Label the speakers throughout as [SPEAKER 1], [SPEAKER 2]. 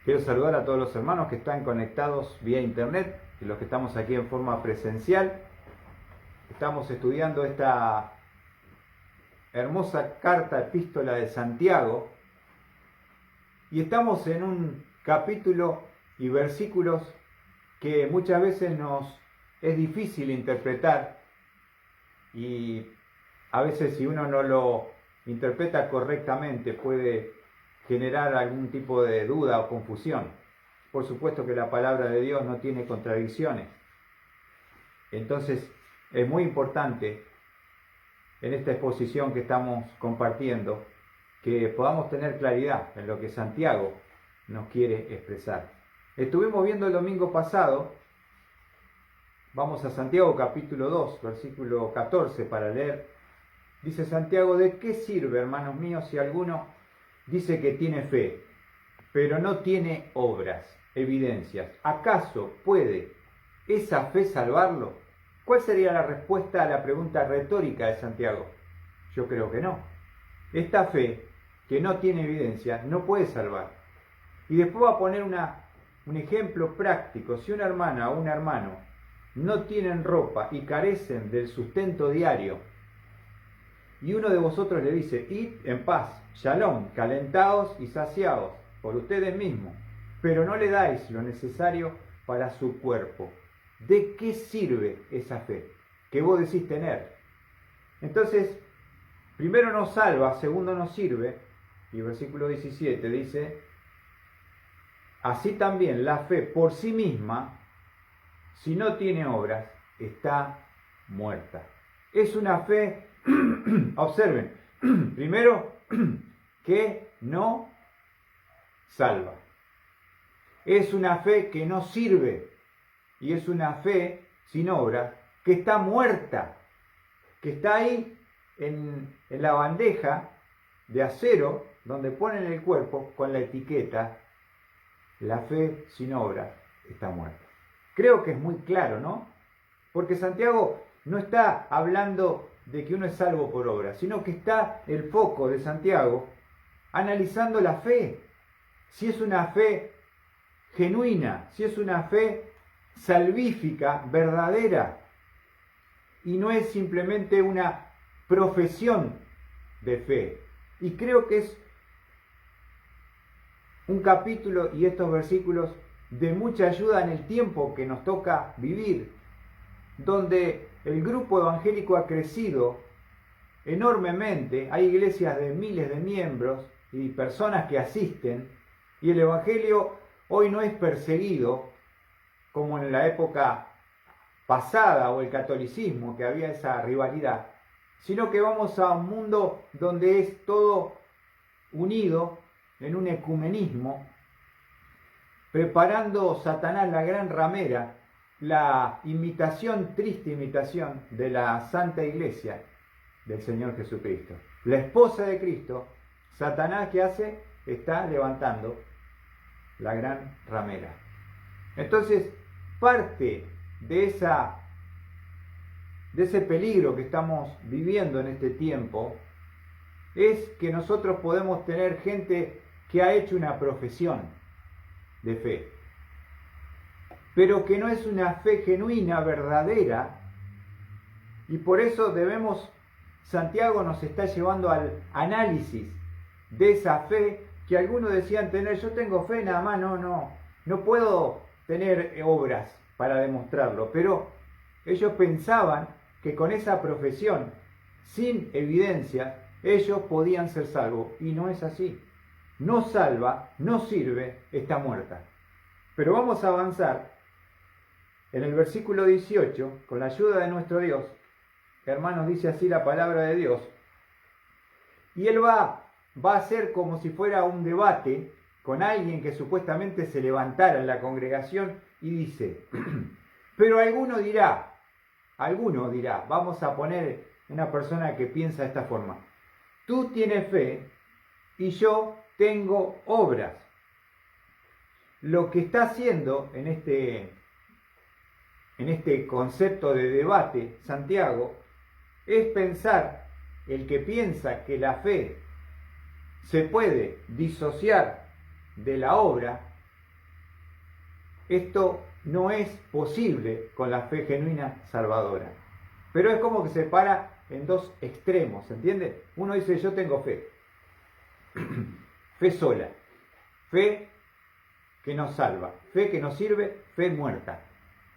[SPEAKER 1] Quiero saludar a todos los hermanos que están conectados vía internet y los que estamos aquí en forma presencial. Estamos estudiando esta hermosa carta epístola de Santiago y estamos en un capítulo y versículos que muchas veces nos es difícil interpretar y a veces si uno no lo interpreta correctamente puede generar algún tipo de duda o confusión. Por supuesto que la palabra de Dios no tiene contradicciones. Entonces es muy importante en esta exposición que estamos compartiendo que podamos tener claridad en lo que Santiago nos quiere expresar. Estuvimos viendo el domingo pasado, vamos a Santiago capítulo 2, versículo 14 para leer. Dice Santiago: ¿de qué sirve, hermanos míos, si alguno dice que tiene fe, pero no tiene obras, evidencias? ¿Acaso puede esa fe salvarlo? ¿Cuál sería la respuesta a la pregunta retórica de Santiago? Yo creo que no. Esta fe, que no tiene evidencia, no puede salvar. Y después va a poner un ejemplo práctico. Si una hermana o un hermano no tienen ropa y carecen del sustento diario, y uno de vosotros le dice: id en paz, shalom, calentaos y saciaos por ustedes mismos, pero no le dais lo necesario para su cuerpo, ¿de qué sirve esa fe que vos decís tener? Entonces, primero nos salva, segundo nos sirve, y versículo 17 dice: así también la fe por sí misma, si no tiene obras, está muerta. Es una fe, observen, primero, que no salva. Es una fe que no sirve. Y es una fe sin obra que está muerta. Que está ahí en la bandeja de acero donde ponen el cuerpo con la etiqueta: la fe sin obra está muerta. Creo que es muy claro, ¿no? Porque Santiago no está hablando de que uno es salvo por obra, sino que está el foco de Santiago analizando la fe. Si es una fe genuina, si es una fe salvífica, verdadera, y no es simplemente una profesión de fe. Y creo que es un capítulo y estos versículos de mucha ayuda en el tiempo que nos toca vivir, donde el grupo evangélico ha crecido enormemente. Hay iglesias de miles de miembros y personas que asisten, y el evangelio hoy no es perseguido como en la época pasada o el catolicismo, que había esa rivalidad, sino que vamos a un mundo donde es todo unido en un ecumenismo, preparando Satanás la gran ramera, la imitación, triste imitación de la Santa Iglesia del Señor Jesucristo. La esposa de Cristo, Satanás, ¿qué hace? Está levantando la gran ramera. Entonces, parte de ese peligro que estamos viviendo en este tiempo es que nosotros podemos tener gente que ha hecho una profesión de fe, pero que no es una fe genuina, verdadera, y por eso Santiago nos está llevando al análisis de esa fe que algunos decían tener. Yo tengo fe nada más, no puedo tener obras para demostrarlo, pero ellos pensaban que con esa profesión, sin evidencia, ellos podían ser salvos, y no es así. No salva, no sirve, está muerta. Pero vamos a avanzar en el versículo 18, con la ayuda de nuestro Dios. Hermanos, dice así la palabra de Dios, y él va a hacer como si fuera un debate con alguien que supuestamente se levantara en la congregación y dice: pero alguno dirá, vamos a poner una persona que piensa de esta forma: tú tienes fe y yo tengo obras. Lo que está haciendo en este concepto de debate Santiago es pensar, el que piensa que la fe se puede disociar de la obra, esto no es posible con la fe genuina salvadora. Pero es como que se para en dos extremos, ¿se entiende? Uno dice, yo tengo fe. Fe sola. Fe que no salva. Fe que no sirve, fe muerta.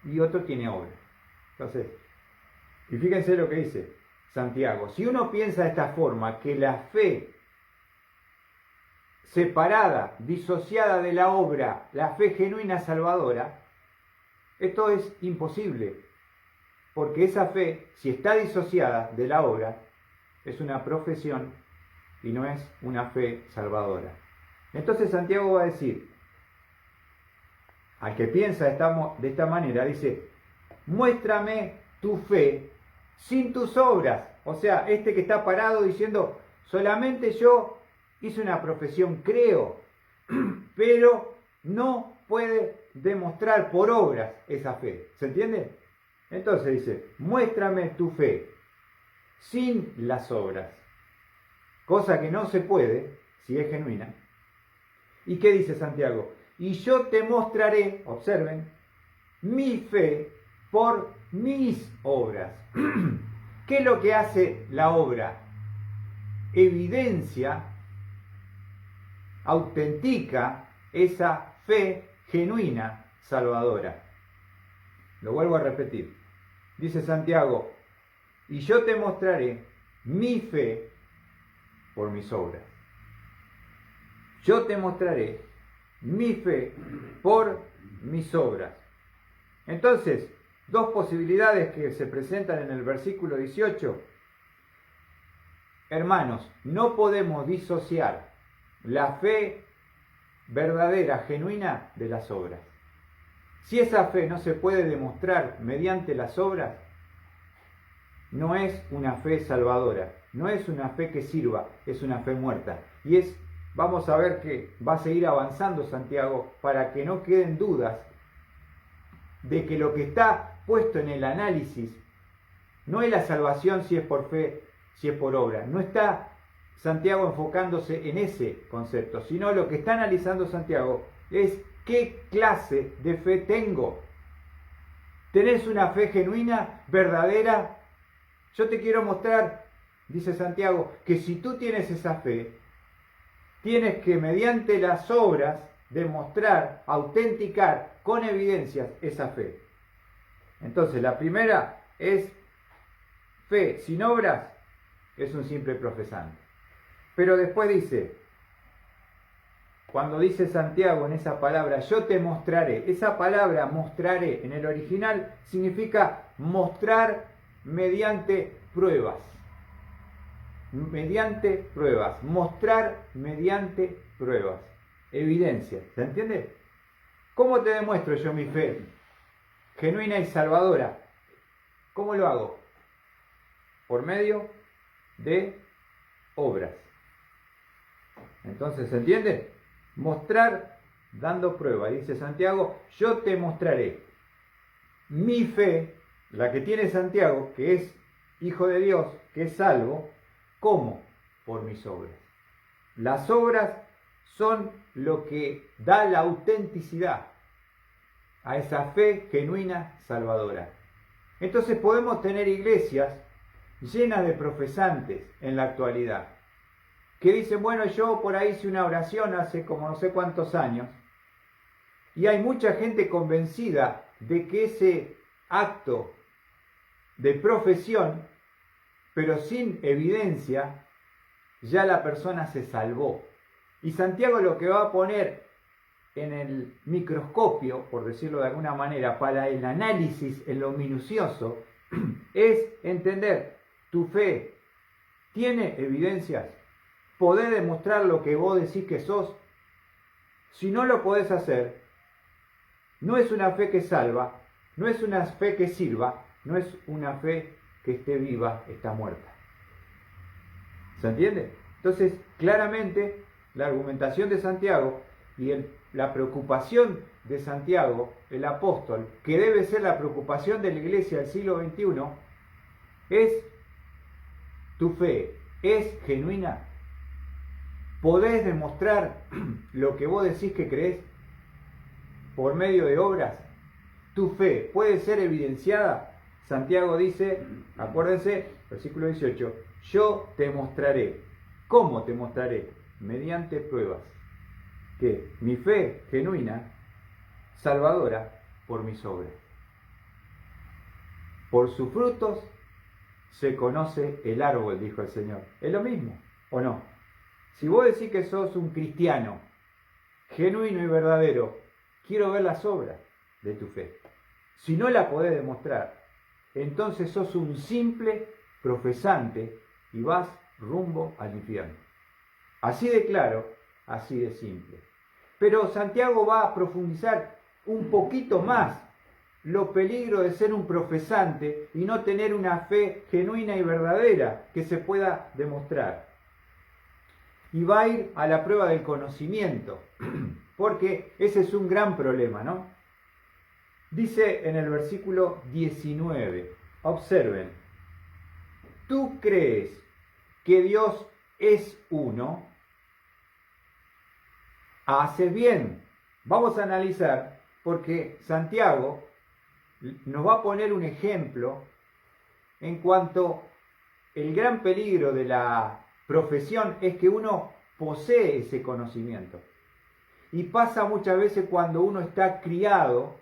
[SPEAKER 1] Y otro tiene obra. Entonces, y fíjense lo que dice Santiago. Si uno piensa de esta forma, que la fe separada, disociada de la obra, la fe genuina salvadora, esto es imposible, porque esa fe, si está disociada de la obra, es una profesión y no es una fe salvadora. Entonces Santiago va a decir, al que piensa de esta manera, dice, muéstrame tu fe sin tus obras. O sea, este que está parado diciendo, solamente yo hice una profesión, creo, pero no puede demostrar por obras esa fe. ¿Se entiende? Entonces dice, muéstrame tu fe sin las obras. Cosa que no se puede si es genuina. ¿Y qué dice Santiago? Y yo te mostraré, observen, mi fe por mis obras. ¿Qué es lo que hace la obra? Evidencia, autentica esa fe genuina salvadora. Lo vuelvo a repetir. Dice Santiago, y yo te mostraré mi fe por mis obras. Yo te mostraré mi fe por mis obras. Entonces, dos posibilidades que se presentan en el versículo 18. Hermanos, no podemos disociar la fe verdadera, genuina, de las obras. Si esa fe no se puede demostrar mediante las obras, no es una fe salvadora, no es una fe que sirva, es una fe muerta. Y vamos a ver que va a seguir avanzando Santiago para que no queden dudas de que lo que está puesto en el análisis no es la salvación si es por fe, si es por obra. No está Santiago enfocándose en ese concepto, sino lo que está analizando Santiago es qué clase de fe tengo. ¿Tenés una fe genuina, verdadera? Yo te quiero mostrar, dice Santiago, que si tú tienes esa fe, tienes que mediante las obras demostrar, autenticar con evidencias esa fe. Entonces, la primera es fe sin obras, es un simple profesante. Pero después dice, cuando dice Santiago en esa palabra, yo te mostraré, esa palabra mostraré en el original significa mostrar mediante pruebas. Mediante pruebas, mostrar mediante pruebas, evidencia, ¿se entiende? ¿Cómo te demuestro yo mi fe genuina y salvadora? ¿Cómo lo hago? Por medio de obras. Entonces, ¿se entiende? Mostrar dando prueba. Dice Santiago, yo te mostraré mi fe, la que tiene Santiago, que es hijo de Dios, que es salvo. ¿Cómo? Por mis obras. Las obras son lo que da la autenticidad a esa fe genuina salvadora. Entonces podemos tener iglesias llenas de profesantes en la actualidad, que dicen, bueno, yo por ahí hice una oración hace como no sé cuántos años, y hay mucha gente convencida de que ese acto de profesión, pero sin evidencia, ya la persona se salvó. Y Santiago lo que va a poner en el microscopio, por decirlo de alguna manera, para el análisis en lo minucioso, es entender, tu fe tiene evidencias, podés demostrar lo que vos decís que sos. Si no lo podés hacer, no es una fe que salva, no es una fe que sirva, no es una fe que esté viva, está muerta. ¿Se entiende? Entonces, claramente, la argumentación de Santiago y la preocupación de Santiago, el apóstol, que debe ser la preocupación de la iglesia del siglo XXI, es: ¿tu fe es genuina? ¿Podés demostrar lo que vos decís que creés? por medio de obras, tu fe puede ser evidenciada. Santiago dice, acuérdense, versículo 18, yo te mostraré. ¿Cómo te mostraré? Mediante pruebas. Que mi fe genuina, salvadora, por mis obras. Por sus frutos se conoce el árbol, dijo el Señor. ¿Es lo mismo o no? Si vos decís que sos un cristiano genuino y verdadero, quiero ver las obras de tu fe. Si no la podés demostrar, entonces sos un simple profesante y vas rumbo al infierno. Así de claro, así de simple. Pero Santiago va a profundizar un poquito más los peligros de ser un profesante y no tener una fe genuina y verdadera que se pueda demostrar. Y va a ir a la prueba del conocimiento, porque ese es un gran problema, ¿no? Dice en el versículo 19, observen, ¿tú crees que Dios es uno? Haces bien. Vamos a analizar, porque Santiago nos va a poner un ejemplo en cuanto el gran peligro de la profesión es que uno posee ese conocimiento. Y pasa muchas veces cuando uno está criado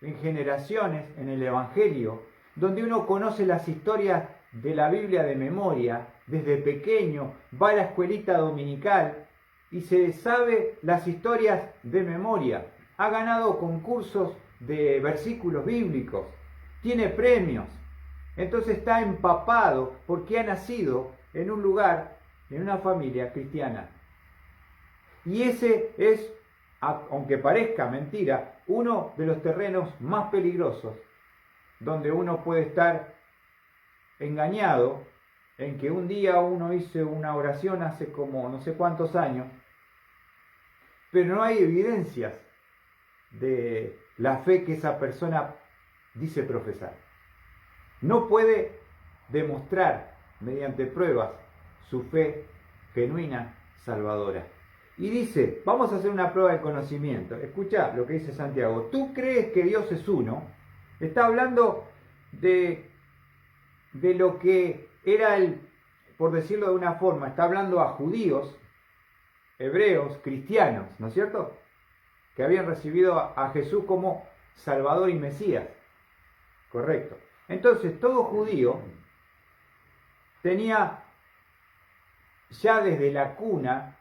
[SPEAKER 1] en generaciones en el Evangelio, donde uno conoce las historias de la Biblia de memoria, desde pequeño, va a la escuelita dominical y se sabe las historias de memoria. Ha ganado concursos de versículos bíblicos, tiene premios, entonces está empapado porque ha nacido en un lugar, en una familia cristiana. Y ese es, aunque parezca mentira, uno de los terrenos más peligrosos, donde uno puede estar engañado en que un día uno hizo una oración hace como no sé cuántos años, pero no hay evidencias de la fe que esa persona dice profesar. No puede demostrar mediante pruebas su fe genuina, salvadora. Y dice, vamos a hacer una prueba de conocimiento. Escucha lo que dice Santiago. ¿Tú crees que Dios es uno? Está hablando de lo que era por decirlo de una forma, está hablando a judíos, hebreos, cristianos, ¿no es cierto?, que habían recibido a Jesús como Salvador y Mesías. Correcto. Entonces, todo judío tenía, ya desde la cuna,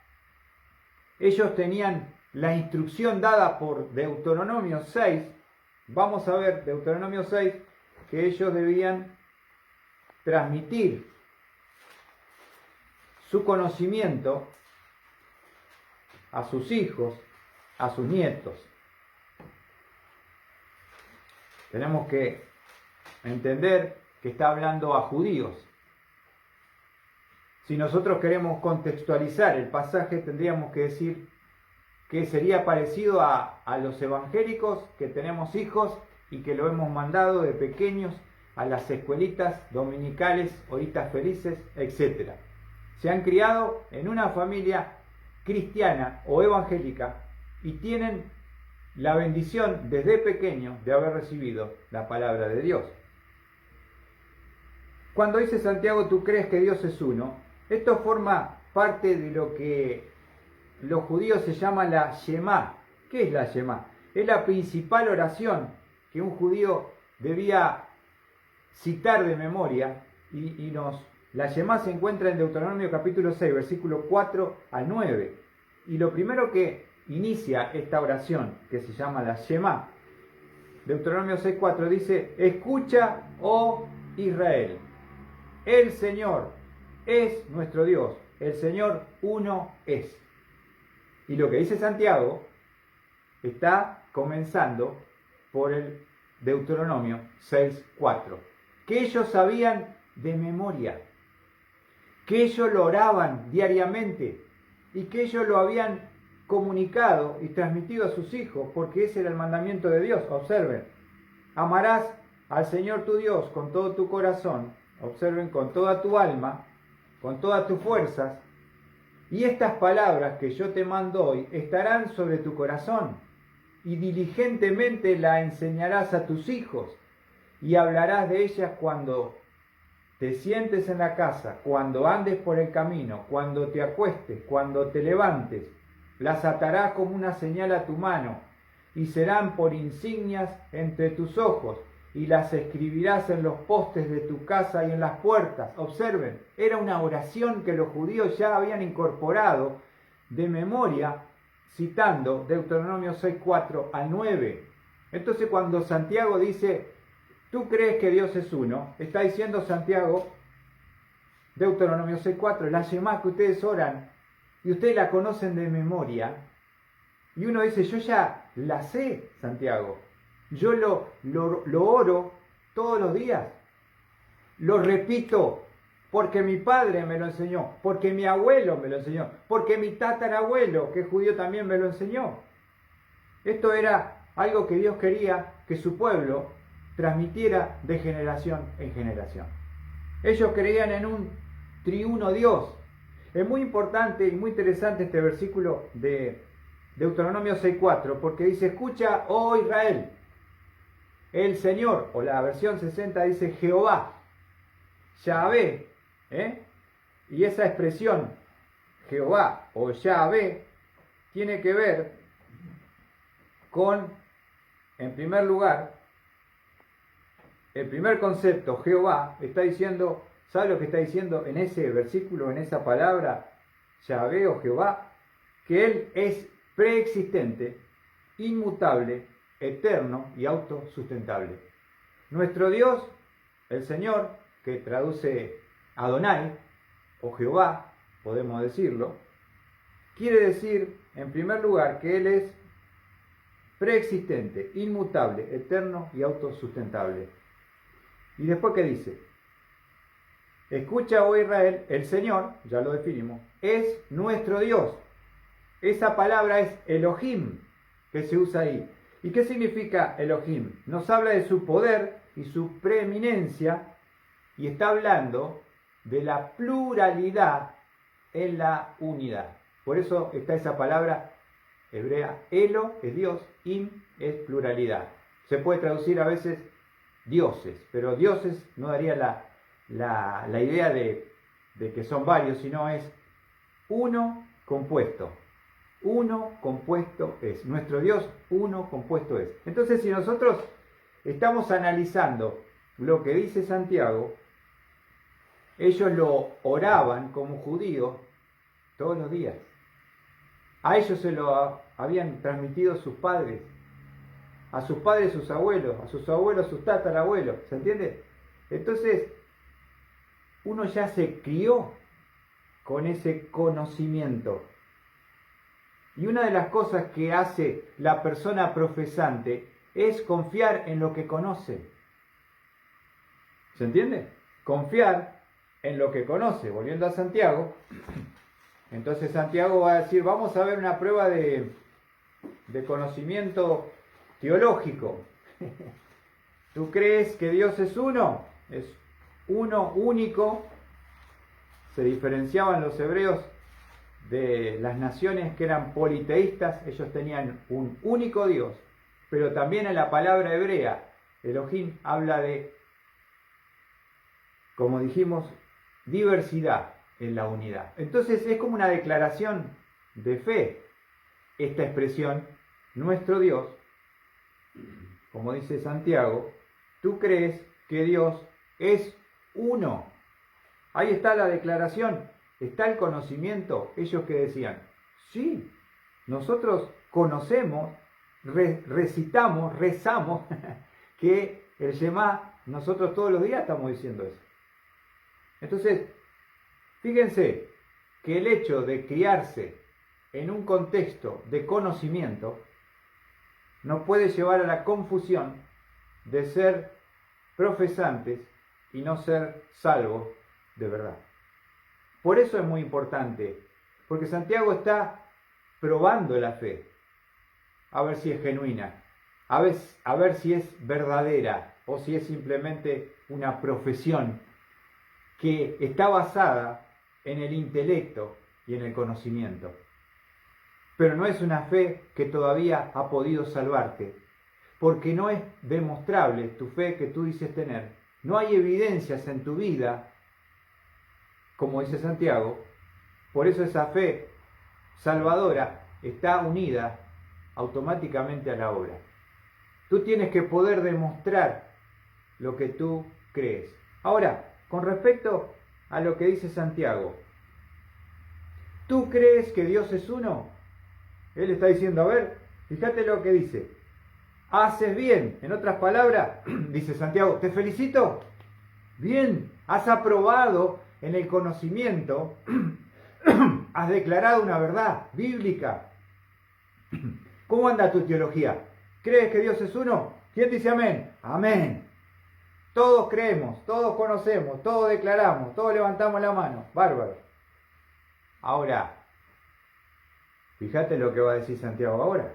[SPEAKER 1] ellos tenían la instrucción dada por Deuteronomio 6, vamos a ver Deuteronomio 6, que ellos debían transmitir su conocimiento a sus hijos, a sus nietos. Tenemos que entender que está hablando a judíos. Si nosotros queremos contextualizar el pasaje, tendríamos que decir que sería parecido a los evangélicos, que tenemos hijos y que lo hemos mandado de pequeños a las escuelitas dominicales, horitas felices, etc. Se han criado en una familia cristiana o evangélica y tienen la bendición desde pequeños de haber recibido la palabra de Dios. Cuando dice Santiago, ¿tú crees que Dios es uno? Esto forma parte de lo que los judíos se llama la Shema. ¿Qué es la Shema? Es la principal oración que un judío debía citar de memoria la Shema se encuentra en Deuteronomio capítulo 6, versículo 4 al 9. Y lo primero que inicia esta oración, que se llama la Shema, Deuteronomio 6:4 dice, escucha, oh Israel, el Señor es nuestro Dios, el Señor uno es. Y lo que dice Santiago está comenzando por el Deuteronomio 6:4, que ellos sabían de memoria, que ellos lo oraban diariamente y que ellos lo habían comunicado y transmitido a sus hijos, porque ese era el mandamiento de Dios. Observen, amarás al Señor tu Dios con todo tu corazón, observen, con toda tu alma, con todas tus fuerzas, y estas palabras que yo te mando hoy estarán sobre tu corazón, y diligentemente la enseñarás a tus hijos, y hablarás de ellas cuando te sientes en la casa, cuando andes por el camino, cuando te acuestes, cuando te levantes. Las atarás como una señal a tu mano, y serán por insignias entre tus ojos, y las escribirás en los postes de tu casa y en las puertas. Observen, era una oración que los judíos ya habían incorporado de memoria, citando Deuteronomio 6:4 al 9. Entonces cuando Santiago dice, ¿tú crees que Dios es uno? Está diciendo Santiago, Deuteronomio 6:4, la Shemá que ustedes oran, y ustedes la conocen de memoria. Y uno dice, yo ya la sé, Santiago. Yo lo oro todos los días. Lo repito porque mi padre me lo enseñó, porque mi abuelo me lo enseñó, porque mi tatarabuelo, que es judío, también me lo enseñó. Esto era algo que Dios quería que su pueblo transmitiera de generación en generación. Ellos creían en un triuno Dios. Es muy importante y muy interesante este versículo de Deuteronomio 6:4, porque dice, escucha, oh Israel, el Señor, o la versión 60 dice Jehová, Yahvé, y esa expresión Jehová o Yahvé tiene que ver con, en primer lugar, el primer concepto, Jehová, está diciendo, ¿sabe lo que está diciendo en ese versículo, en esa palabra, Yahvé o Jehová? Que Él es preexistente, inmutable, eterno y autosustentable. Nuestro Dios, el Señor, que traduce Adonai, o Jehová, podemos decirlo, quiere decir, en primer lugar, que Él es preexistente, inmutable, eterno y autosustentable. Y después, ¿qué dice? Escucha, oh Israel, el Señor, ya lo definimos, es nuestro Dios. Esa palabra es Elohim, que se usa ahí. ¿Y qué significa Elohim? Nos habla de su poder y su preeminencia, y está hablando de la pluralidad en la unidad. Por eso está esa palabra hebrea, Elo es Dios, Im es pluralidad. Se puede traducir a veces dioses, pero dioses no daría la idea de que son varios, sino es uno compuesto. Uno compuesto es. Nuestro Dios, uno compuesto es. Entonces, si nosotros estamos analizando lo que dice Santiago, ellos lo oraban como judíos todos los días. A ellos se lo habían transmitido sus padres, a sus padres sus abuelos, a sus abuelos sus tatarabuelos, ¿se entiende? Entonces, uno ya se crió con ese conocimiento. Y una de las cosas que hace la persona profesante es confiar en lo que conoce. ¿Se entiende? Confiar en lo que conoce. Volviendo a Santiago, entonces Santiago va a decir, vamos a ver una prueba de conocimiento teológico. ¿Tú crees que Dios es uno? Es uno único. Se diferenciaban los hebreos de las naciones que eran politeístas. Ellos tenían un único Dios, pero también en la palabra hebrea Elohim habla de, como dijimos, diversidad en la unidad. Entonces es como una declaración de fe esta expresión, nuestro Dios, como dice Santiago, tú crees que Dios es uno. Ahí está la declaración. Está el conocimiento. Ellos que decían, sí, nosotros conocemos, recitamos, rezamos, que el Shema, nosotros todos los días estamos diciendo eso. Entonces, fíjense que el hecho de criarse en un contexto de conocimiento nos puede llevar a la confusión de ser profesantes y no ser salvos de verdad. Por eso es muy importante, porque Santiago está probando la fe, a ver si es genuina, a ver si es verdadera o si es simplemente una profesión que está basada en el intelecto y en el conocimiento. pero no es una fe que todavía ha podido salvarte, porque no es demostrable tu fe que tú dices tener. No hay evidencias en tu vida, como dice Santiago, por eso esa fe salvadora está unida automáticamente a la obra. Tú tienes que poder demostrar lo que tú crees. Ahora, con respecto a lo que dice Santiago, ¿tú crees que Dios es uno? Él está diciendo, a ver, fíjate lo que dice. Haces bien. En otras palabras, dice Santiago, te felicito. Bien, has aprobado en el conocimiento, has declarado una verdad bíblica. ¿Cómo anda tu teología? ¿Crees que Dios es uno? ¿Quién dice amén? Amén. Todos creemos, todos conocemos, todos declaramos, todos levantamos la mano. Bárbaro. Ahora, fíjate lo que va a decir Santiago ahora.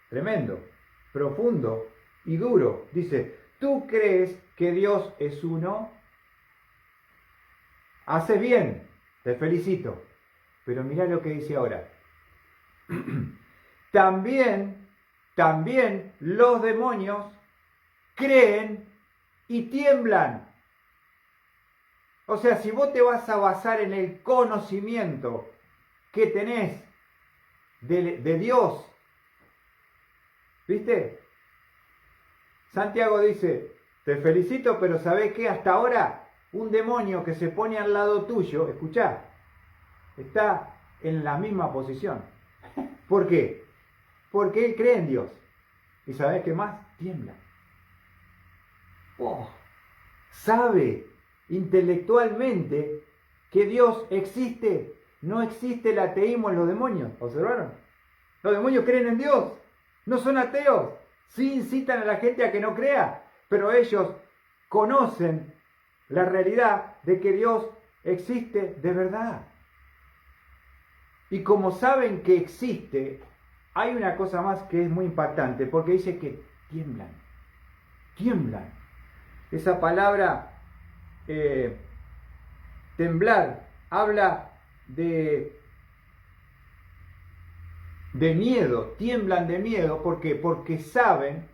[SPEAKER 1] Tremendo, profundo y duro. Dice, ¿tú crees que Dios es uno? Haces bien, te felicito. Pero mira lo que dice ahora. También los demonios creen y tiemblan. O sea, si vos te vas a basar en el conocimiento que tenés de Dios, ¿viste? Santiago dice, te felicito, pero ¿sabés qué? Hasta ahora un demonio que se pone al lado tuyo, escuchá, está en la misma posición. ¿Por qué? Porque él cree en Dios. ¿Y sabés qué más? Tiembla. Oh, sabe intelectualmente que Dios existe. No existe el ateísmo en los demonios. ¿Observaron? Los demonios creen en Dios. No son ateos. Sí incitan a la gente a que no crea. Pero ellos conocen la realidad de que Dios existe de verdad. Y como saben que existe, hay una cosa más que es muy impactante, porque dice que tiemblan. Tiemblan. Esa palabra temblar habla de miedo, tiemblan de miedo. ¿Por qué? Porque saben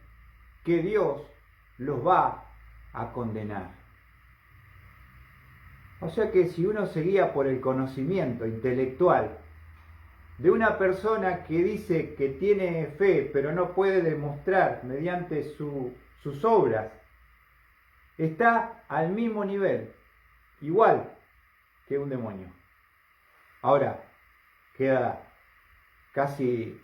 [SPEAKER 1] que Dios los va a condenar. O sea que si uno se guía por el conocimiento intelectual de una persona que dice que tiene fe, pero no puede demostrar mediante sus obras, está al mismo nivel, igual que un demonio. Ahora, queda casi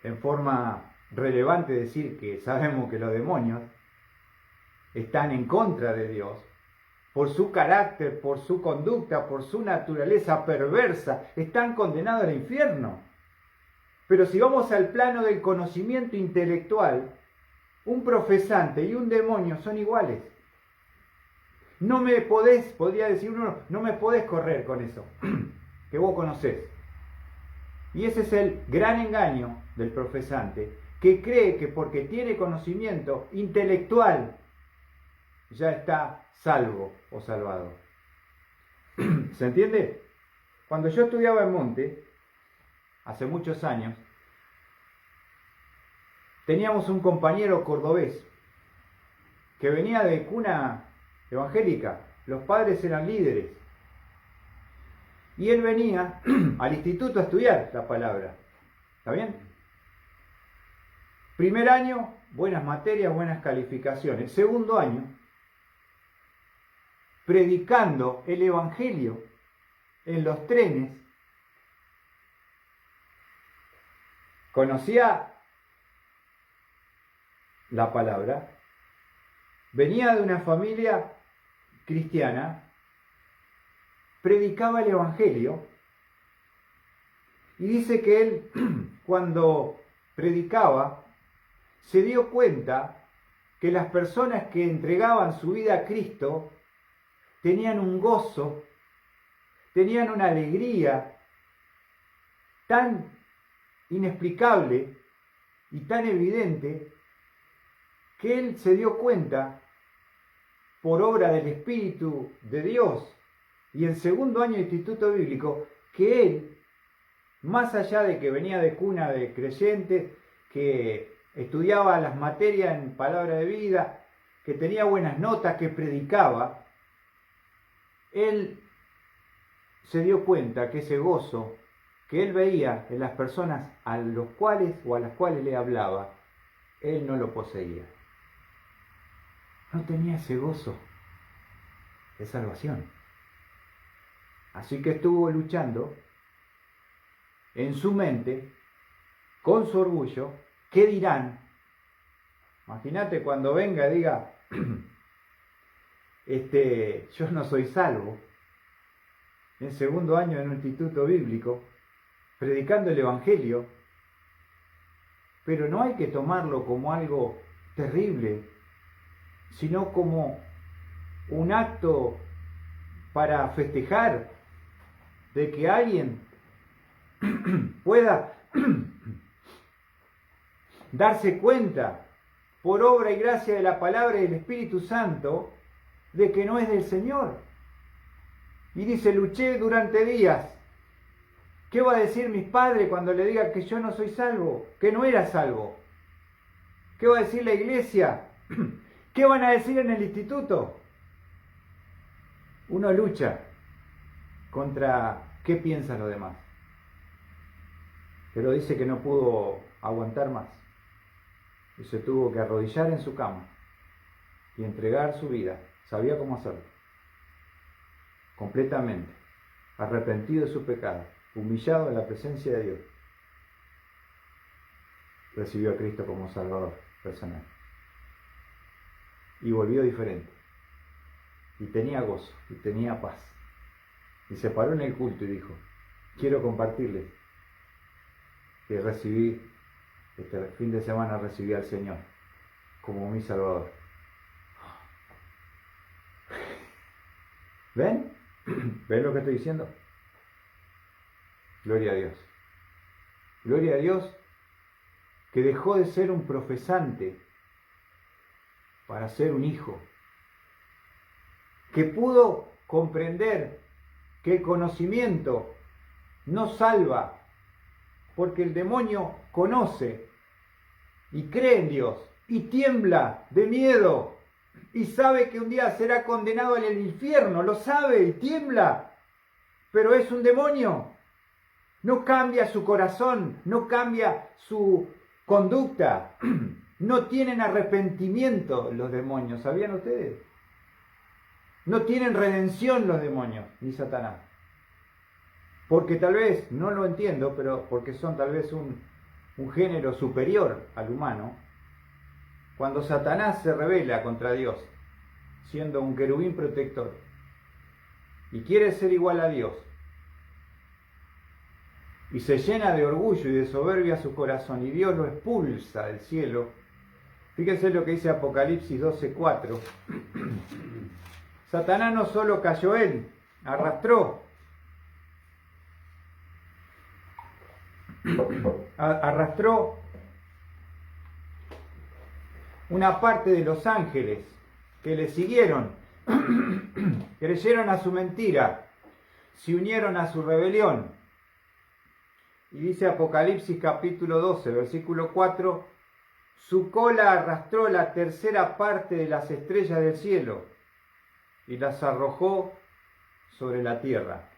[SPEAKER 1] en forma relevante decir que sabemos que los demonios están en contra de Dios por su carácter, por su conducta, por su naturaleza perversa, están condenados al infierno. Pero si vamos al plano del conocimiento intelectual, un profesante y un demonio son iguales. No me podés, podría decir uno, no me podés correr con eso, que vos conocés. Y ese es el gran engaño del profesante, que cree que porque tiene conocimiento intelectual ya está salvo o salvado. ¿Se entiende? Cuando yo estudiaba en Monte, hace muchos años, teníamos un compañero cordobés que venía de cuna evangélica. Los padres eran líderes. Y él venía al instituto a estudiar la palabra. ¿Está bien? Primer año, buenas materias, buenas calificaciones. Segundo año, predicando el evangelio en los trenes, conocía la palabra, venía de una familia cristiana, predicaba el evangelio, y dice que él, cuando predicaba, se dio cuenta que las personas que entregaban su vida a Cristo tenían un gozo, tenían una alegría tan inexplicable y tan evidente que él se dio cuenta, por obra del Espíritu de Dios y en segundo año de instituto bíblico, que él más allá de que venía de cuna de creyentes, que estudiaba las materias en palabra de vida, que tenía buenas notas, que predicaba, él se dio cuenta que ese gozo que él veía en las personas a los cuales o a las cuales le hablaba, él no lo poseía. No tenía ese gozo de salvación. Así que estuvo luchando en su mente, con su orgullo. ¿Qué dirán? Imagínate cuando venga y diga, yo no soy salvo. En segundo año en un instituto bíblico, predicando el Evangelio. Pero no hay que tomarlo como algo terrible, sino como un acto para festejar de que alguien pueda darse cuenta por obra y gracia de la palabra y del Espíritu Santo de que no es del Señor. Y dice, luché durante días. ¿Qué va a decir mis padres cuando le diga que yo no soy salvo? Que no era salvo. ¿Qué va a decir la iglesia? ¿Qué van a decir en el instituto? Uno lucha contra qué piensan los demás. Pero dice que no pudo aguantar más. Y se tuvo que arrodillar en su cama y entregar su vida. Sabía cómo hacerlo. Completamente. Arrepentido de su pecado. Humillado en la presencia de Dios. Recibió a Cristo como Salvador personal. Y volvió diferente. Y tenía gozo. Y tenía paz. Y se paró en el culto y dijo, quiero compartirles que recibí, este fin de semana recibí al Señor como mi Salvador. ¿Ven? ¿Ven lo que estoy diciendo? Gloria a Dios. Gloria a Dios que dejó de ser un profesante para ser un hijo. Que pudo comprender que el conocimiento no salva, porque el demonio conoce y cree en Dios y tiembla de miedo y sabe que un día será condenado en el infierno, lo sabe y tiembla, pero es un demonio. No cambia su corazón, no cambia su conducta, no tienen arrepentimiento los demonios, ¿sabían ustedes? No tienen redención los demonios, ni Satanás. Porque tal vez, no lo entiendo, pero porque son tal vez un género superior al humano, cuando Satanás se rebela contra Dios, siendo un querubín protector, y quiere ser igual a Dios, y se llena de orgullo y de soberbia su corazón, y Dios lo expulsa del cielo. Fíjense lo que dice Apocalipsis 12:4. Satanás no solo cayó él, arrastró una parte de los ángeles que le siguieron, creyeron a su mentira, se unieron a su rebelión. Y dice Apocalipsis capítulo 12, versículo 4, su cola arrastró la tercera parte de las estrellas del cielo y las arrojó sobre la tierra.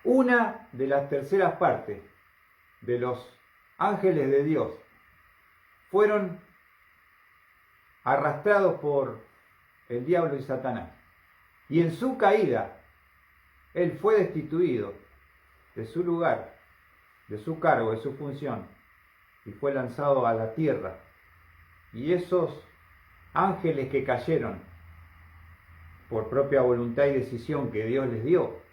[SPEAKER 1] Una de las terceras partes de los ángeles de Dios fueron arrastrados por el diablo y Satanás. Y en su caída, él fue destituido de su lugar, de su cargo, de su función, y fue lanzado a la tierra. Y esos ángeles que cayeron por propia voluntad y decisión que Dios les dio,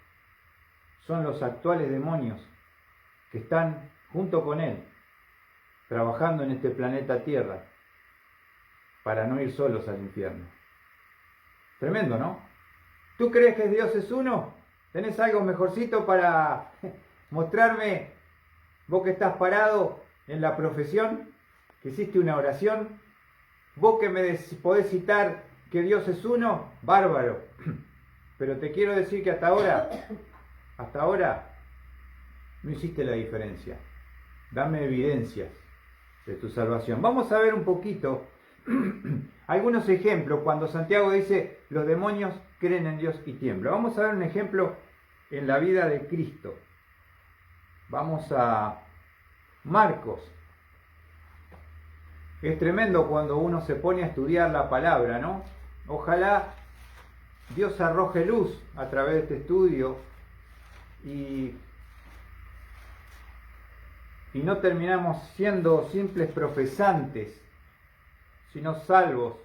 [SPEAKER 1] son los actuales demonios que están junto con él, trabajando en este planeta Tierra, para no ir solos al infierno. Tremendo, ¿no? ¿Tú crees que Dios es uno? ¿Tenés algo mejorcito para mostrarme? Vos que estás parado en la profesión, que hiciste una oración, vos que me podés citar que Dios es uno, bárbaro. Pero te quiero decir que hasta ahora, no hiciste la diferencia. Dame evidencias de tu salvación. Vamos a ver un poquito algunos ejemplos cuando Santiago dice los demonios creen en Dios y tiemblan. Vamos a ver un ejemplo en la vida de Cristo. Vamos a Marcos. Es tremendo cuando uno se pone a estudiar la palabra, ¿no? Ojalá Dios arroje luz a través de este estudio y no terminamos siendo simples profesantes, sino salvos,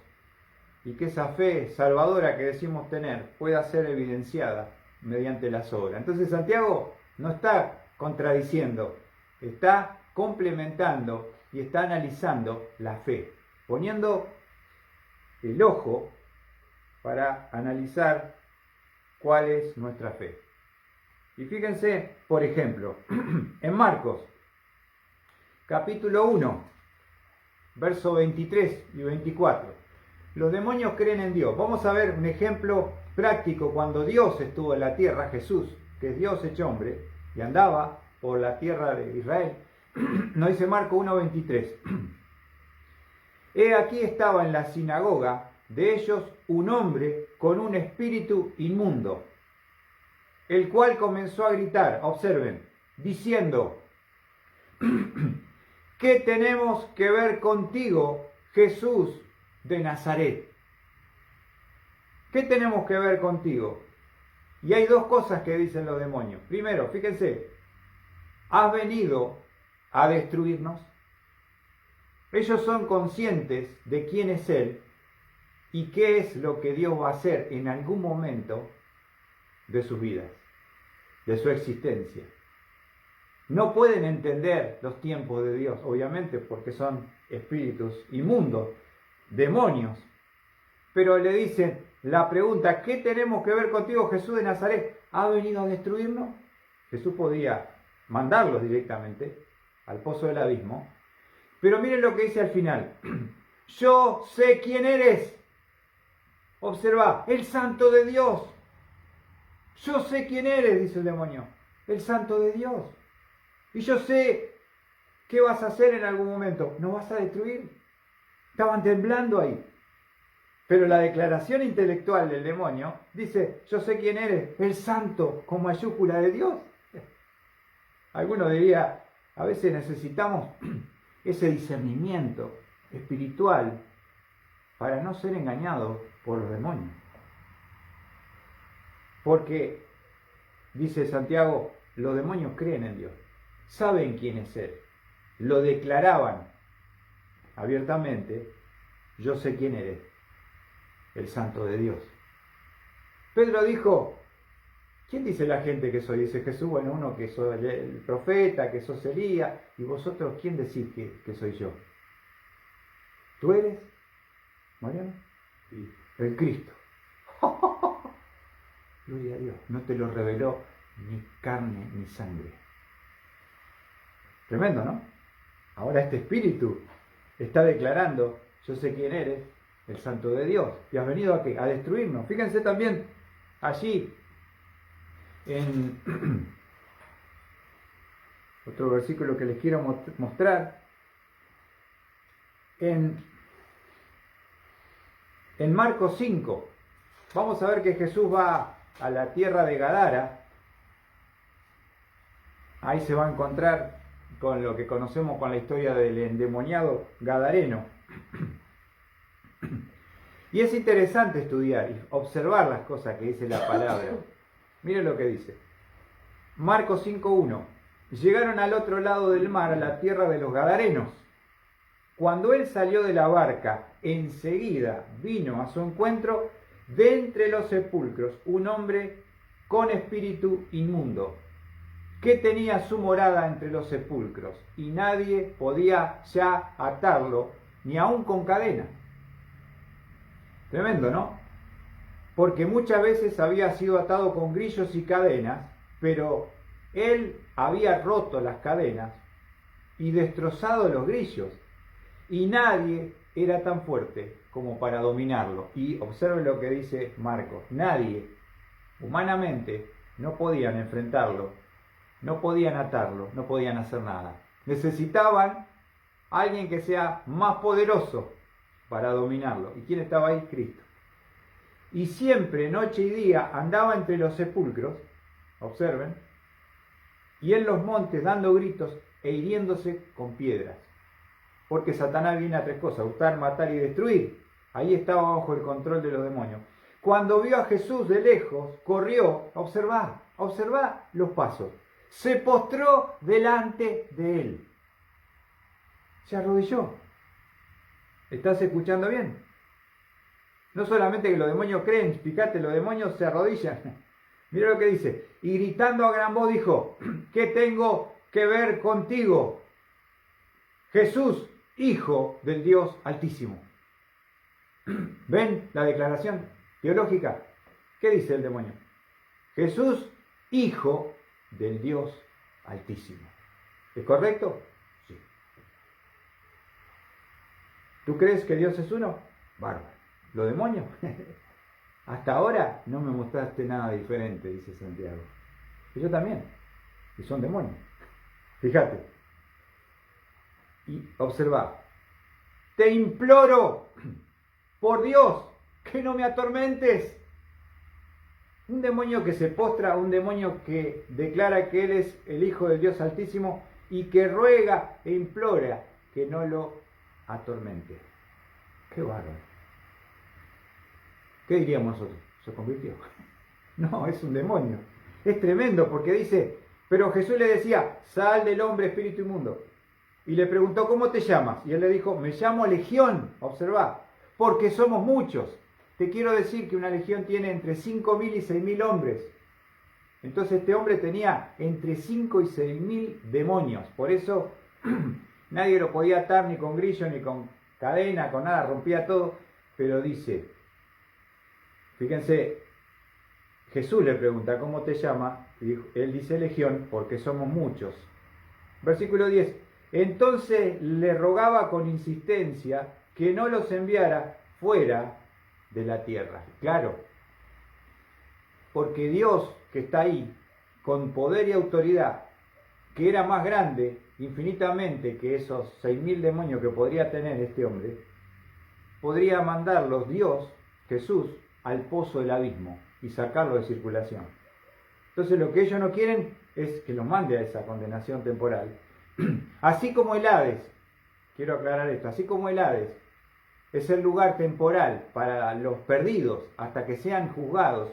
[SPEAKER 1] y que esa fe salvadora que decimos tener pueda ser evidenciada mediante las obras. Entonces Santiago no está contradiciendo, está complementando y está analizando la fe, poniendo el ojo para analizar cuál es nuestra fe. Y fíjense, por ejemplo, en Marcos, capítulo 1, versos 23 y 24. Los demonios creen en Dios. Vamos a ver un ejemplo práctico cuando Dios estuvo en la tierra, Jesús, que es Dios hecho hombre, y andaba por la tierra de Israel. Nos dice Marcos 1, 23. He aquí estaba en la sinagoga de ellos un hombre con un espíritu inmundo, el cual comenzó a gritar, observen, diciendo: ¿qué tenemos que ver contigo, Jesús de Nazaret? ¿Qué tenemos que ver contigo? Y hay dos cosas que dicen los demonios. Primero, fíjense, ¿has venido a destruirnos? Ellos son conscientes de quién es Él y qué es lo que Dios va a hacer en algún momento de sus vidas, de su existencia. No pueden entender los tiempos de Dios, obviamente, porque son espíritus inmundos, demonios. Pero le dicen la pregunta: ¿qué tenemos que ver contigo, Jesús de Nazaret? ¿Ha venido a destruirnos? Jesús podía mandarlos directamente al pozo del abismo. Pero miren lo que dice al final: yo sé quién eres. Observa, el Santo de Dios. Yo sé quién eres, dice el demonio, el Santo de Dios. Y yo sé qué vas a hacer en algún momento. ¿Nos vas a destruir? Estaban temblando ahí. Pero la declaración intelectual del demonio dice: yo sé quién eres, el Santo con mayúscula de Dios. Alguno diría, a veces necesitamos ese discernimiento espiritual para no ser engañados por los demonios. Porque, dice Santiago, los demonios creen en Dios, saben quién es Él, lo declaraban abiertamente: yo sé quién eres, el Santo de Dios. Pedro dijo: ¿quién dice la gente que soy? Dice Jesús: bueno, uno que soy el profeta, que sos Elías, y vosotros, ¿quién decís que soy yo? ¿Tú eres, Mariano? Sí. El Cristo. Gloria a Dios, no te lo reveló ni carne ni sangre. Tremendo, ¿no? Ahora este espíritu está declarando: yo sé quién eres, el Santo de Dios, y has venido a ¿qué? A destruirnos. Fíjense también allí en otro versículo que les quiero mostrar, en Marcos 5. Vamos a ver que Jesús va a la tierra de Gadara. Ahí se va a encontrar con lo que conocemos con la historia del endemoniado gadareno. Y es interesante estudiar y observar las cosas que dice la palabra. Miren lo que dice. Marcos 5:1. Llegaron al otro lado del mar, a la tierra de los gadarenos. Cuando él salió de la barca, enseguida vino a su encuentro de entre los sepulcros un hombre con espíritu inmundo, que tenía su morada entre los sepulcros, y nadie podía ya atarlo, ni aun con cadena. Tremendo, ¿no? Porque muchas veces había sido atado con grillos y cadenas, pero él había roto las cadenas y destrozado los grillos, y nadie era tan fuerte como para dominarlo. Y observen lo que dice Marcos: nadie, humanamente, no podían enfrentarlo no podían atarlo, no podían hacer nada. Necesitaban a alguien que sea más poderoso para dominarlo. ¿Y quién estaba ahí? Cristo. Y siempre, noche y día, andaba entre los sepulcros, observen, y en los montes dando gritos e hiriéndose con piedras. Porque Satanás viene a tres cosas: hurtar, matar y destruir. Ahí estaba bajo el control de los demonios. Cuando vio a Jesús de lejos, corrió, observá los pasos. Se postró delante de él. Se arrodilló. ¿Estás escuchando bien? No solamente que los demonios creen, fíjate, los demonios se arrodillan. Mira lo que dice. Y gritando a gran voz dijo: ¿qué tengo que ver contigo, Jesús, Hijo del Dios Altísimo? ¿Ven la declaración teológica? ¿Qué dice el demonio? Jesús, Hijo del Dios Altísimo. ¿Es correcto? Sí. ¿Tú crees que Dios es uno? Bárbaro. ¿Los demonios? Hasta ahora no me mostraste nada diferente, dice Santiago. Yo también. Y son demonios. Fíjate. Y observa. Te imploro, por Dios, que no me atormentes. Un demonio que se postra, un demonio que declara que Él es el Hijo del Dios Altísimo y que ruega e implora que no lo atormente. ¡Qué bárbaro! ¿Qué diríamos nosotros? ¿Se convirtió? No, es un demonio. Es tremendo porque dice, pero Jesús le decía: sal del hombre, espíritu inmundo. Y le preguntó: ¿cómo te llamas? Y él le dijo: me llamo Legión, observá, porque somos muchos. Te quiero decir que una legión tiene entre 5.000 y 6.000 hombres. Entonces este hombre tenía entre 5 y 6.000 demonios. Por eso nadie lo podía atar ni con grillo, ni con cadena, con nada, rompía todo. Pero dice, fíjense, Jesús le pregunta: ¿cómo te llamas? Y él dice: Legión, porque somos muchos. Versículo 10. Entonces le rogaba con insistencia que no los enviara fuera de la tierra. Claro, porque Dios, que está ahí, con poder y autoridad, que era más grande infinitamente que esos 6.000 demonios que podría tener este hombre, podría mandarlos Dios, Jesús, al pozo del abismo y sacarlo de circulación. Entonces lo que ellos no quieren es que los mande a esa condenación temporal. Así como el Hades, quiero aclarar esto, así como el Hades es el lugar temporal para los perdidos hasta que sean juzgados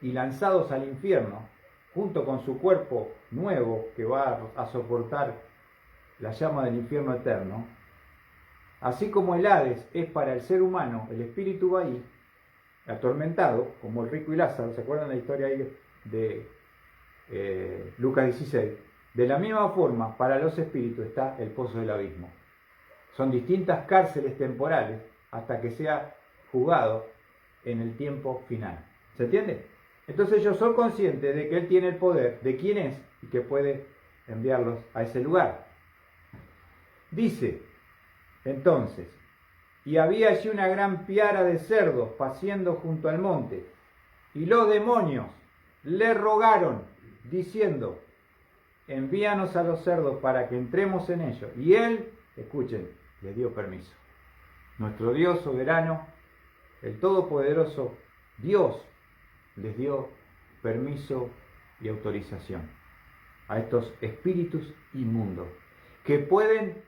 [SPEAKER 1] y lanzados al infierno, junto con su cuerpo nuevo que va a soportar la llama del infierno eterno. Así como el Hades es para el ser humano, el espíritu va ahí, atormentado, como el rico y Lázaro. ¿Se acuerdan la historia ahí de Lucas 16? De la misma forma, para los espíritus está el pozo del abismo. Son distintas cárceles temporales hasta que sea juzgado en el tiempo final. ¿Se entiende? Entonces ellos son conscientes de que Él tiene el poder, de quién es y que puede enviarlos a ese lugar. Dice, entonces, y había allí una gran piara de cerdos paciendo junto al monte, y los demonios le rogaron, diciendo: envíanos a los cerdos para que entremos en ellos. Y Él, escuchen, les dio permiso. Nuestro Dios soberano, el Todopoderoso Dios, les dio permiso y autorización a estos espíritus inmundos, que pueden,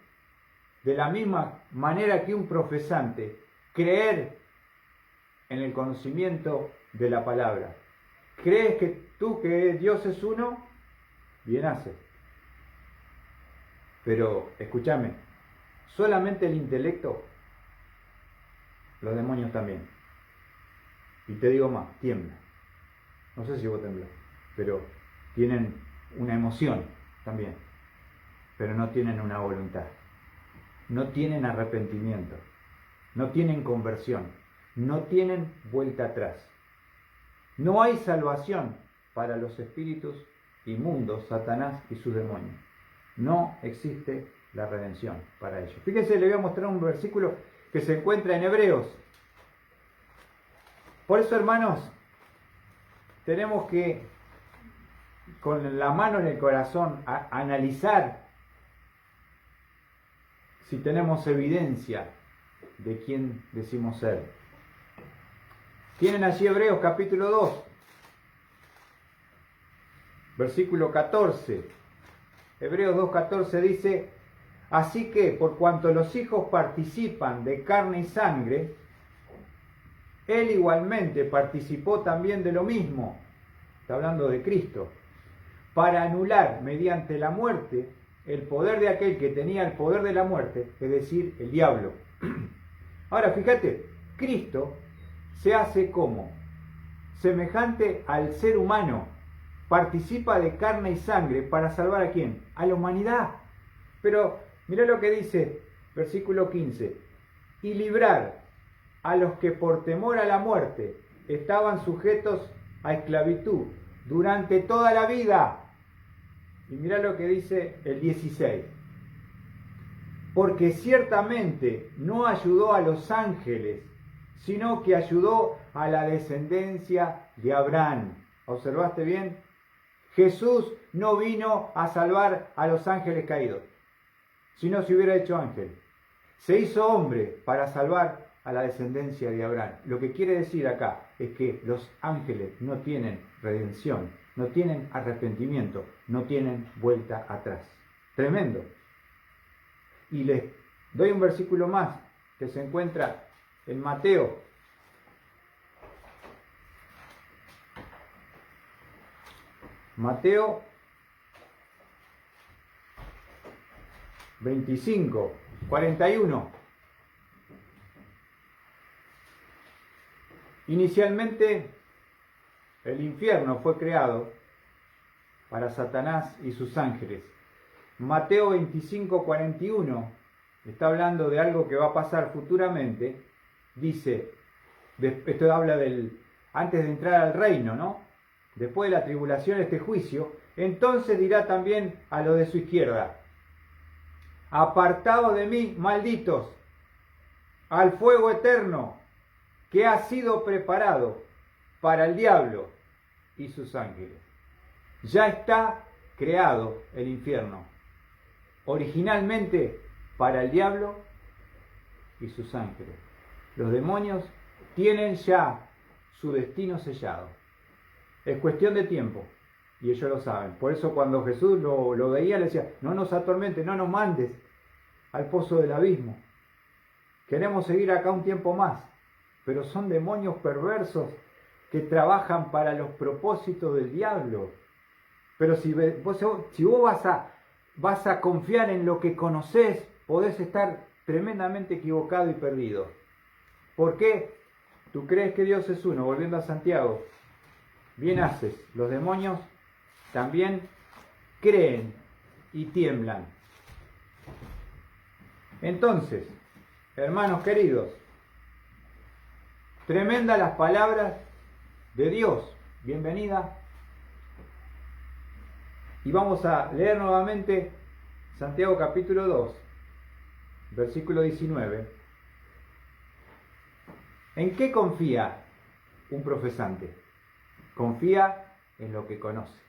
[SPEAKER 1] de la misma manera que un profesante, creer en el conocimiento de la palabra. ¿Crees que tú que Dios es uno? Bien haces. Pero, escúchame, solamente el intelecto, los demonios también. Y te digo más, tiemblan. No sé si vos temblás, pero tienen una emoción también, pero no tienen una voluntad. No tienen arrepentimiento, no tienen conversión, no tienen vuelta atrás. No hay salvación para los espíritus inmundos, Satanás y sus demonios. No existe la redención para ellos. Fíjense, le voy a mostrar un versículo que se encuentra en Hebreos. Por eso, hermanos, tenemos que con la mano en el corazón a analizar si tenemos evidencia de quién decimos ser. Tienen allí Hebreos capítulo 2, versículo 14. Hebreos 2:14 dice: así que por cuanto los hijos participan de carne y sangre, él igualmente participó también de lo mismo, está hablando de Cristo, para anular mediante la muerte el poder de aquel que tenía el poder de la muerte, es decir, el diablo. Ahora fíjate, Cristo se hace como semejante al ser humano, participa de carne y sangre para salvar a quién, a la humanidad. Pero mirá lo que dice versículo 15: y librar a los que por temor a la muerte estaban sujetos a esclavitud durante toda la vida. Y mirá lo que dice el 16: porque ciertamente no ayudó a los ángeles, sino que ayudó a la descendencia de Abraham. ¿Observaste bien? Jesús no vino a salvar a los ángeles caídos, sino se hubiera hecho ángel. Se hizo hombre para salvar a la descendencia de Abraham. Lo que quiere decir acá es que los ángeles no tienen redención, no tienen arrepentimiento, no tienen vuelta atrás. Tremendo. Y les doy un versículo más que se encuentra en Mateo. Mateo 25, 41. Inicialmente el infierno fue creado para Satanás y sus ángeles. Mateo 25, 41 está hablando de algo que va a pasar futuramente. Dice, esto habla del antes de entrar al reino, ¿no? Después de la tribulación, este juicio, entonces dirá también a los de su izquierda: apartaos de mí, malditos, al fuego eterno que ha sido preparado para el diablo y sus ángeles. Ya está creado el infierno, originalmente para el diablo y sus ángeles. Los demonios tienen ya su destino sellado. Es cuestión de tiempo y ellos lo saben. Por eso cuando Jesús lo veía le decía: no nos atormentes, no nos mandes al pozo del abismo. Queremos seguir acá un tiempo más. Pero son demonios perversos que trabajan para los propósitos del diablo. Pero si vos vas a confiar en lo que conocés, podés estar tremendamente equivocado y perdido. ¿Por qué? Tú crees que Dios es uno. Volviendo a Santiago, bien haces. Los demonios también creen y tiemblan. Entonces, hermanos queridos, tremendas las palabras de Dios. Bienvenida. Y vamos a leer nuevamente Santiago capítulo 2, versículo 19. ¿En qué confía un profesante? Confía en lo que conoce.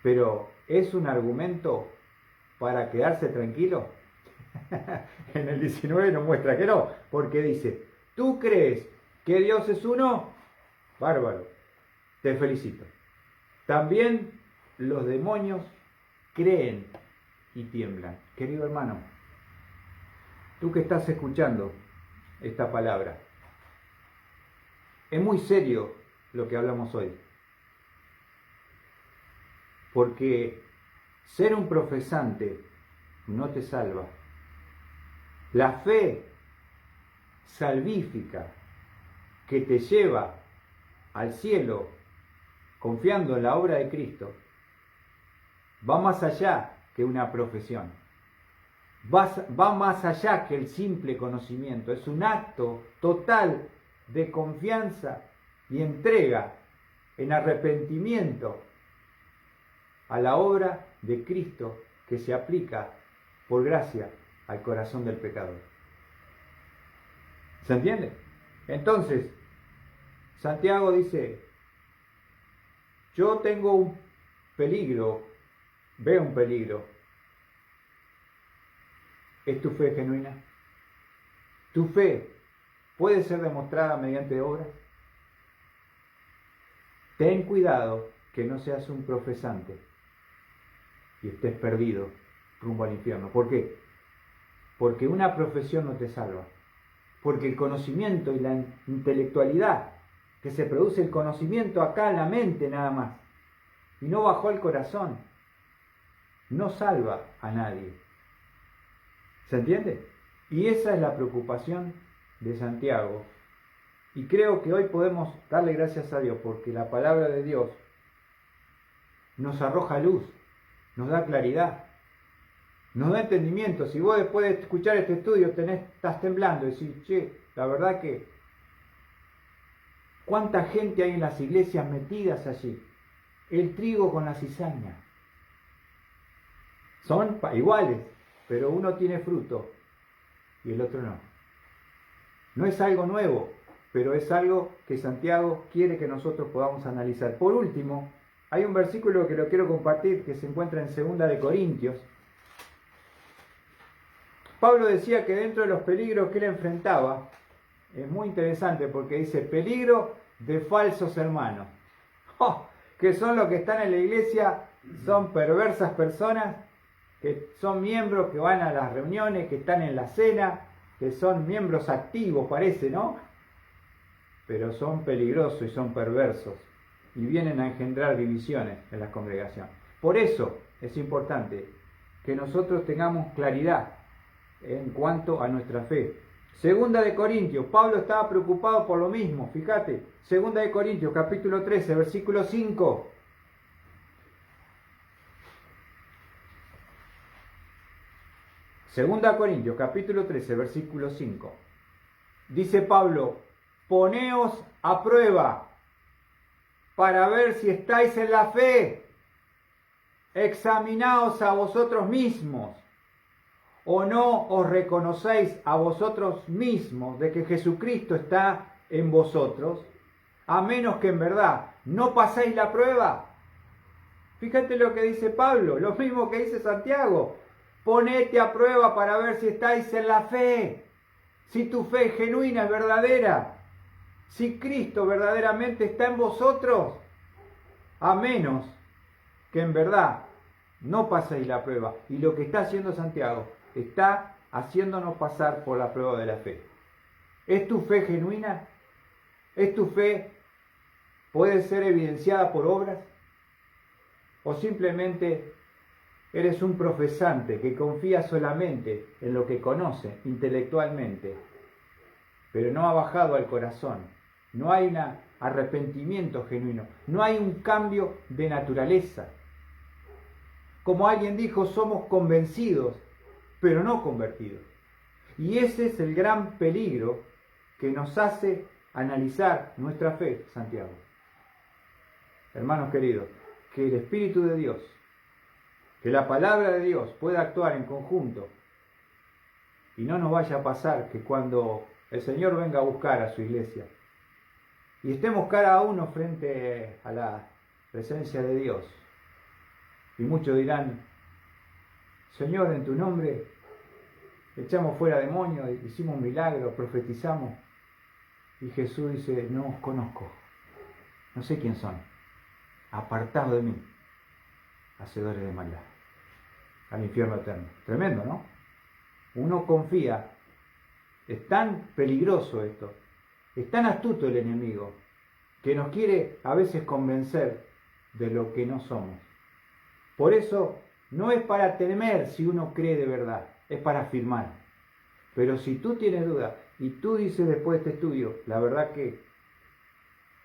[SPEAKER 1] Pero ¿es un argumento para quedarse tranquilo? En el 19 nos muestra que no, porque dice: ¿tú crees que Dios es uno? Bárbaro, te felicito. También los demonios creen y tiemblan. Querido hermano, tú que estás escuchando esta palabra, es muy serio lo que hablamos hoy, porque ser un profesante no te salva. La fe salvífica que te lleva al cielo confiando en la obra de Cristo va más allá que una profesión. Va más allá que el simple conocimiento. Es un acto total de confianza y entrega en arrepentimiento a la obra de Cristo que se aplica por gracia al corazón del pecador. ¿Se entiende? Entonces, Santiago dice: yo tengo un peligro, veo un peligro, ¿es tu fe genuina? ¿Tu fe puede ser demostrada mediante obras? Ten cuidado que no seas un profesante y estés perdido rumbo al infierno. ¿Por qué? Porque una profesión no te salva. Porque el conocimiento y la intelectualidad, que se produce el conocimiento acá en la mente nada más, y no bajó al corazón, no salva a nadie. ¿Se entiende? Y esa es la preocupación de Santiago. Y creo que hoy podemos darle gracias a Dios porque la palabra de Dios nos arroja luz, nos da claridad, nos da entendimiento. Si vos después de escuchar este estudio estás temblando y decís, che, la verdad que ¿cuánta gente hay en las iglesias metidas allí? El trigo con la cizaña. Son iguales, pero uno tiene fruto y el otro no. No es algo nuevo, pero es algo que Santiago quiere que nosotros podamos analizar. Por último, hay un versículo que lo quiero compartir que se encuentra en 2 de Corintios. Pablo decía que dentro de los peligros que él enfrentaba, es muy interesante porque dice peligro de falsos hermanos. ¡Oh! Que son los que están en la iglesia, son perversas personas, que son miembros que van a las reuniones, que están en la cena, que son miembros activos, parece, ¿no? Pero son peligrosos y son perversos y vienen a engendrar divisiones en la congregación. Por eso es importante que nosotros tengamos claridad en cuanto a nuestra fe. 2 de Corintios, Pablo estaba preocupado por lo mismo, fíjate, 2 de Corintios, capítulo 13, versículo 5. Segunda Corintios, capítulo 13, versículo 5. Dice Pablo, poneos a prueba para ver si estáis en la fe. Examinaos a vosotros mismos. ¿O no os reconocéis a vosotros mismos de que Jesucristo está en vosotros? A menos que en verdad no paséis la prueba. Fíjate lo que dice Pablo, lo mismo que dice Santiago. Ponete a prueba para ver si estáis en la fe. Si tu fe es genuina, es verdadera. Si Cristo verdaderamente está en vosotros. A menos que en verdad no paséis la prueba. Y lo que está haciendo Santiago, está haciéndonos pasar por la prueba de la fe. ¿Es tu fe genuina? ¿Es tu fe puede ser evidenciada por obras? ¿O simplemente eres un profesante que confía solamente en lo que conoce intelectualmente, pero no ha bajado al corazón? No hay un arrepentimiento genuino, no hay un cambio de naturaleza. Como alguien dijo, somos convencidos, pero no convertidos. Y ese es el gran peligro que nos hace analizar nuestra fe, Santiago. Hermanos queridos, que el Espíritu de Dios, que la palabra de Dios pueda actuar en conjunto y no nos vaya a pasar que cuando el Señor venga a buscar a su iglesia y estemos cada uno frente a la presencia de Dios y muchos dirán, Señor, en tu nombre echamos fuera demonios, hicimos milagros, profetizamos, y Jesús dice, no os conozco, no sé quién son, apartados de mí, hacedores de maldad, al infierno eterno. Tremendo, ¿no? Uno confía, es tan peligroso esto, es tan astuto el enemigo, que nos quiere a veces convencer de lo que no somos. Por eso no es para temer si uno cree de verdad, es para afirmar. Pero si tú tienes dudas y tú dices después de este estudio, la verdad que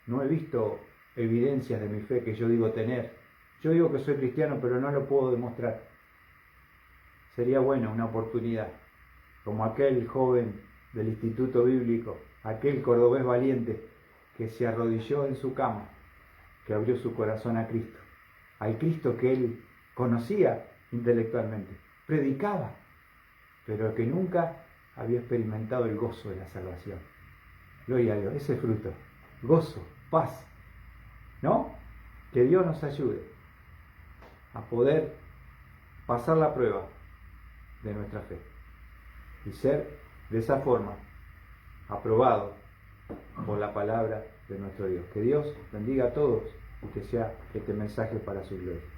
[SPEAKER 1] no he visto evidencias de mi fe que yo digo tener. Yo digo que soy cristiano, pero no lo puedo demostrar. Sería bueno una oportunidad, como aquel joven del Instituto Bíblico, aquel cordobés valiente que se arrodilló en su cama, que abrió su corazón a Cristo, al Cristo que él conocía intelectualmente, predicaba, pero que nunca había experimentado el gozo de la salvación. Gloria a Dios, ese fruto, gozo, paz, ¿no? Que Dios nos ayude a poder pasar la prueba de nuestra fe y ser de esa forma aprobado por la palabra de nuestro Dios. Que Dios bendiga a todos y que sea este mensaje para su gloria.